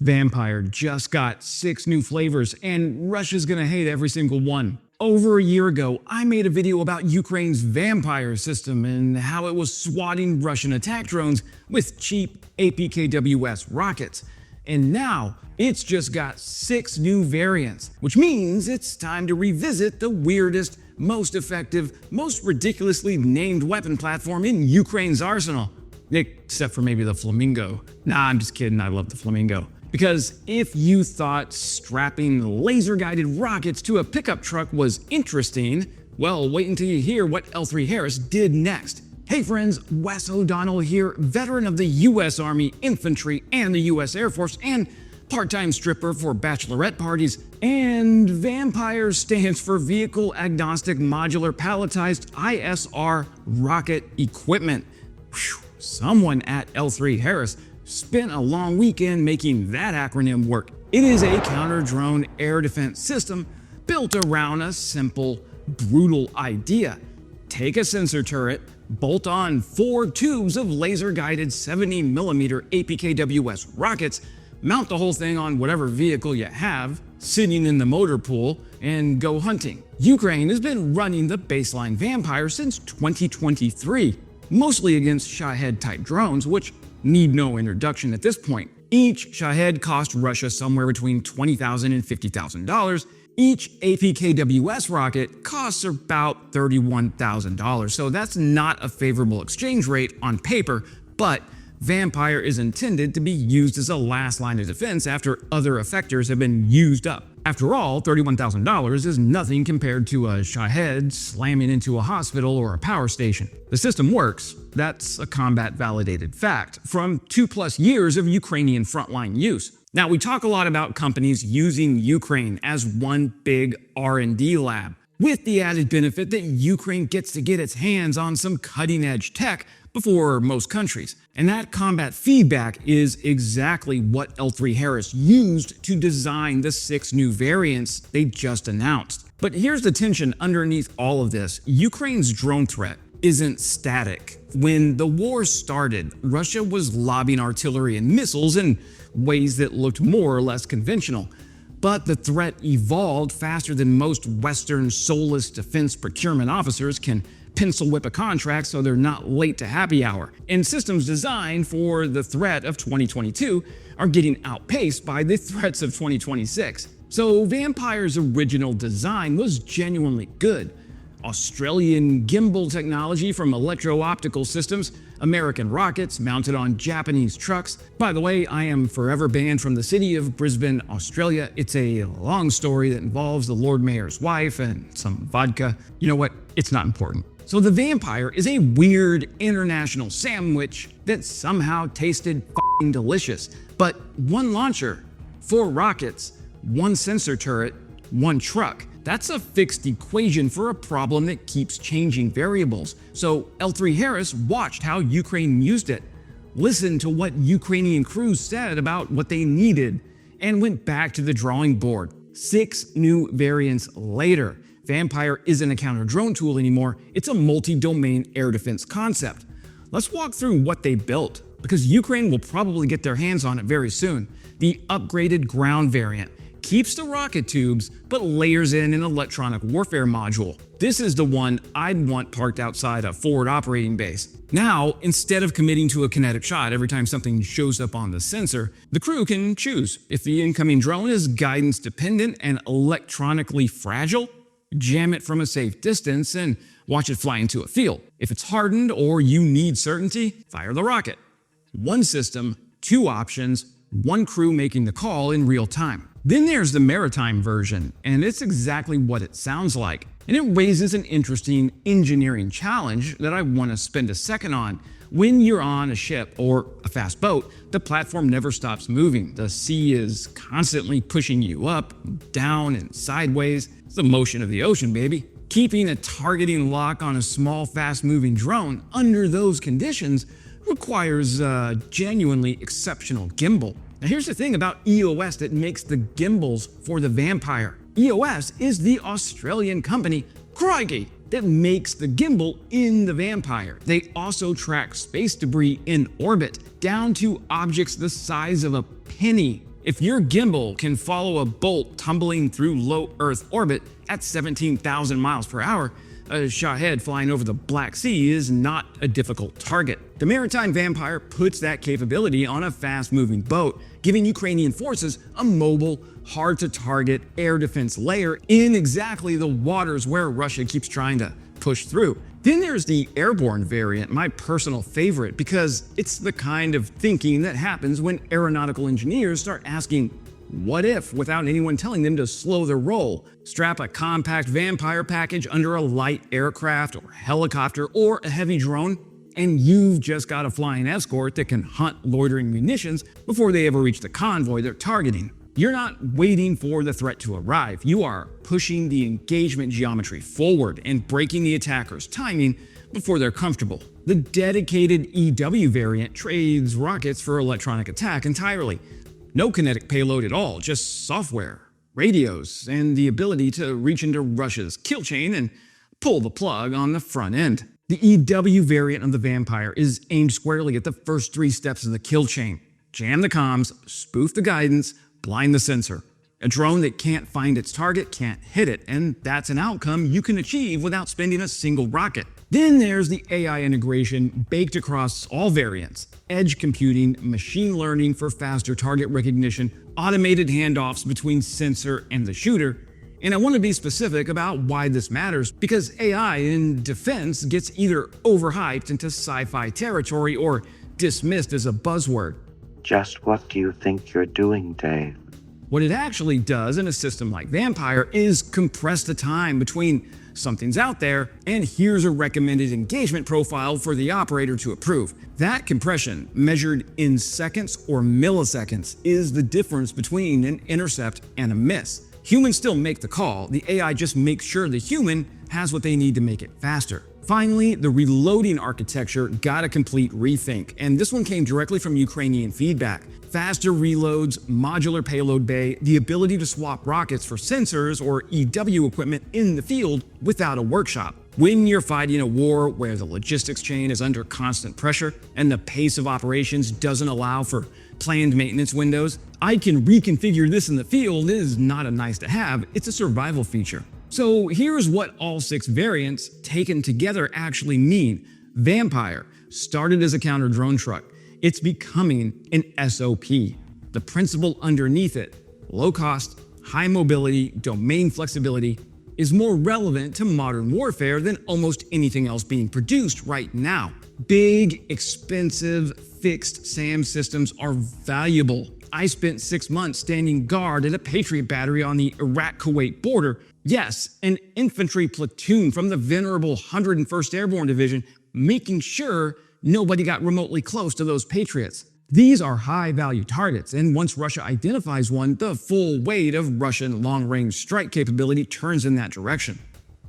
Vampire just got 6 new flavors, and Russia's gonna hate every single one. Over a year ago, I made a video about Ukraine's Vampire system and how it was swatting Russian attack drones with cheap APKWS rockets. And now, it's just got 6 new variants, which means it's time to revisit the weirdest, most effective, most ridiculously named weapon platform in Ukraine's arsenal. Except for maybe the Flamingo. Nah, I'm just kidding, I love the Flamingo. Because if you thought strapping laser-guided rockets to a pickup truck was interesting, well, wait until you hear what L3 Harris did next. Hey friends, Wes O'Donnell here, veteran of the US Army Infantry and the US Air Force, and part-time stripper for bachelorette parties. And Vampire stands for Vehicle Agnostic Modular Palletized ISR Rocket Equipment. Whew, someone at L3 Harris spent a long weekend making that acronym work. It is a counter-drone air defense system built around a simple, brutal idea. Take a sensor turret, bolt on 4 tubes of laser-guided 70mm APKWS rockets, mount the whole thing on whatever vehicle you have, sitting in the motor pool, and go hunting. Ukraine has been running the baseline Vampire since 2023, mostly against Shahed-type drones, which need no introduction at this point. Each Shahed cost Russia somewhere between $20,000 and $50,000. Each APKWS rocket costs about $31,000, so that's not a favorable exchange rate on paper, but Vampire is intended to be used as a last line of defense after other effectors have been used up. After all, $31,000 is nothing compared to a Shahed slamming into a hospital or a power station. The system works. That's a combat-validated fact from 2+ years of Ukrainian frontline use. Now, we talk a lot about companies using Ukraine as one big R&D lab, with the added benefit that Ukraine gets to get its hands on some cutting-edge tech before most countries. And that combat feedback is exactly what L3 Harris used to design the 6 new variants they just announced. But here's the tension underneath all of this. Ukraine's drone threat isn't static. When the war started, Russia was lobbing artillery and missiles in ways that looked more or less conventional. But the threat evolved faster than most Western soulless defense procurement officers can pencil whip a contract so they're not late to happy hour. And systems designed for the threat of 2022 are getting outpaced by the threats of 2026. So Vampire's original design was genuinely good. Australian gimbal technology from Electro-Optical Systems, American rockets mounted on Japanese trucks. By the way, I am forever banned from the city of Brisbane, Australia. It's a long story that involves the Lord Mayor's wife and some vodka. You know what? It's not important. So the Vampire is a weird international sandwich that somehow tasted f***ing delicious. But 1 launcher, 4 rockets, 1 sensor turret, 1 truck. That's a fixed equation for a problem that keeps changing variables. So L3 Harris watched how Ukraine used it, listened to what Ukrainian crews said about what they needed, and went back to the drawing board. 6 new variants later, Vampire isn't a counter-drone tool anymore, it's a multi-domain air defense concept. Let's walk through what they built, because Ukraine will probably get their hands on it very soon. The upgraded ground variant keeps the rocket tubes, but layers in an electronic warfare module. This is the one I'd want parked outside a forward operating base. Now, instead of committing to a kinetic shot every time something shows up on the sensor, the crew can choose. If the incoming drone is guidance dependent and electronically fragile, jam it from a safe distance and watch it fly into a field. If it's hardened or you need certainty, fire the rocket. 1 system, 2 options, 1 crew making the call in real time. Then there's the maritime version, and it's exactly what it sounds like. And it raises an interesting engineering challenge that I want to spend a second on. When you're on a ship or a fast boat, the platform never stops moving. The sea is constantly pushing you up, down, and sideways. It's the motion of the ocean, baby. Keeping a targeting lock on a small, fast-moving drone under those conditions requires a genuinely exceptional gimbal. Now here's the thing about EOS that makes the gimbals for the Vampire. EOS is the Australian company, crikey, that makes the gimbal in the Vampire. They also track space debris in orbit, down to objects the size of a penny. If your gimbal can follow a bolt tumbling through low Earth orbit at 17,000 miles per hour, a Shahed flying over the Black Sea is not a difficult target. The maritime vampire puts that capability on a fast-moving boat, giving Ukrainian forces a mobile, hard-to-target air defense layer in exactly the waters where Russia keeps trying to push through. Then there's the airborne variant, my personal favorite, because it's the kind of thinking that happens when aeronautical engineers start asking, what if, without anyone telling them to slow their roll? Strap a compact vampire package under a light aircraft or helicopter or a heavy drone, and you've just got a flying escort that can hunt loitering munitions before they ever reach the convoy they're targeting. You're not waiting for the threat to arrive. You are pushing the engagement geometry forward and breaking the attacker's timing before they're comfortable. The dedicated EW variant trades rockets for electronic attack entirely. No kinetic payload at all, just software, radios, and the ability to reach into Russia's kill chain and pull the plug on the front end. The EW variant of the Vampire is aimed squarely at the first 3 steps of the kill chain. Jam the comms, spoof the guidance, blind the sensor. A drone that can't find its target can't hit it, and that's an outcome you can achieve without spending a single rocket. Then there's the AI integration baked across all variants. Edge computing, machine learning for faster target recognition, automated handoffs between sensor and the shooter. And I want to be specific about why this matters, because AI in defense gets either overhyped into sci-fi territory or dismissed as a buzzword. Just what do you think you're doing, Dave? What it actually does in a system like Vampire is compress the time between something's out there and here's a recommended engagement profile for the operator to approve. That compression, measured in seconds or milliseconds, is the difference between an intercept and a miss. Humans still make the call, the AI just makes sure the human has what they need to make it faster. Finally, the reloading architecture got a complete rethink, and this one came directly from Ukrainian feedback. Faster reloads, modular payload bay, the ability to swap rockets for sensors or EW equipment in the field without a workshop. When you're fighting a war where the logistics chain is under constant pressure and the pace of operations doesn't allow for planned maintenance windows, I can reconfigure this in the field is not a nice to have, it's a survival feature. So here's what all 6 variants taken together actually mean. Vampire started as a counter drone truck. It's becoming an SOP. The principle underneath it, low cost, high mobility, domain flexibility, is more relevant to modern warfare than almost anything else being produced right now. Big, expensive, fixed SAM systems are valuable. I spent 6 months standing guard at a Patriot battery on the Iraq-Kuwait border. Yes, an infantry platoon from the venerable 101st Airborne Division, making sure nobody got remotely close to those Patriots. These are high-value targets, and once Russia identifies one, the full weight of Russian long-range strike capability turns in that direction.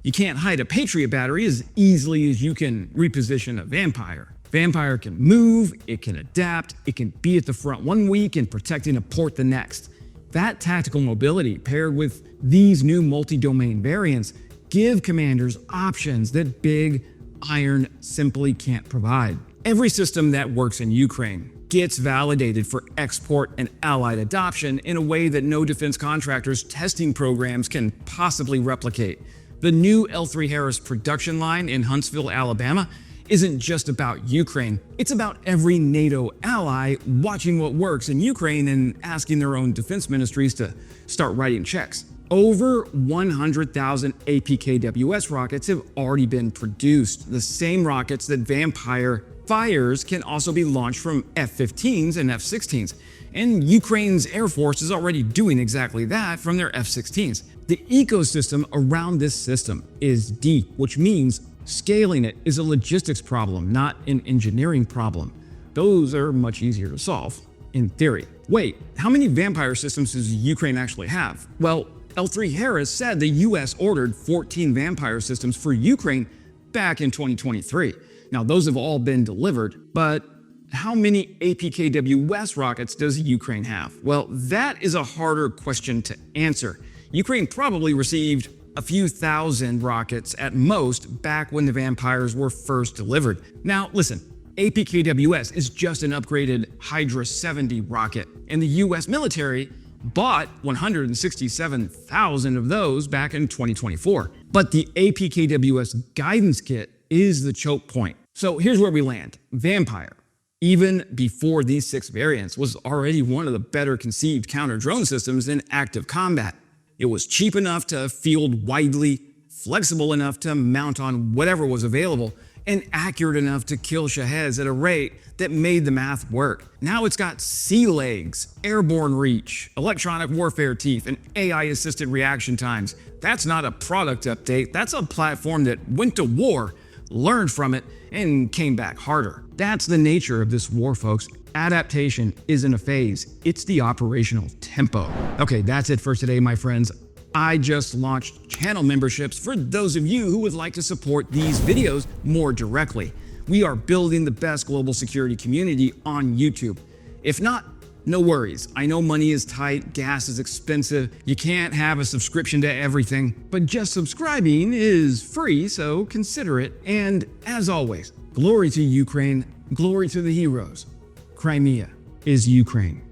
You can't hide a Patriot battery as easily as you can reposition a Vampire. Vampire can move, it can adapt, it can be at the front one week and protecting a port the next. That tactical mobility, paired with these new multi-domain variants, give commanders options that big iron simply can't provide. Every system that works in Ukraine gets validated for export and allied adoption in a way that no defense contractor's testing programs can possibly replicate. The new L3 Harris production line in Huntsville, Alabama, isn't just about Ukraine. It's about every NATO ally watching what works in Ukraine and asking their own defense ministries to start writing checks. Over 100,000 APKWS rockets have already been produced. The same rockets that Vampire fires can also be launched from F-15s and F-16s. And Ukraine's Air Force is already doing exactly that from their F-16s. The ecosystem around this system is deep, which means scaling it is a logistics problem, not an engineering problem. Those are much easier to solve, in theory. Wait, how many Vampire systems does Ukraine actually have? Well, L3 Harris said the US ordered 14 Vampire systems for Ukraine back in 2023. Now, those have all been delivered, but how many APKWS rockets does Ukraine have? Well, that is a harder question to answer. Ukraine probably received a few thousand rockets at most back when the Vampires were first delivered. Now, listen, APKWS is just an upgraded Hydra 70 rocket, and the US military bought 167,000 of those back in 2024. But the APKWS guidance kit is the choke point. So here's where we land. Vampire, even before these 6 variants, was already one of the better conceived counter-drone systems in active combat. It was cheap enough to field widely, flexible enough to mount on whatever was available, and accurate enough to kill Shaheds at a rate that made the math work. Now it's got sea legs, airborne reach, electronic warfare teeth, and AI-assisted reaction times. That's not a product update, that's a platform that went to war, learned from it, and came back harder. That's the nature of this war, folks. Adaptation isn't a phase, it's the operational tempo. Okay, that's it for today, my friends. I just launched channel memberships for those of you who would like to support these videos more directly. We are building the best global security community on YouTube. If not, no worries. I know money is tight, gas is expensive, you can't have a subscription to everything, but just subscribing is free, so consider it. And as always, glory to Ukraine, glory to the heroes. Crimea is Ukraine.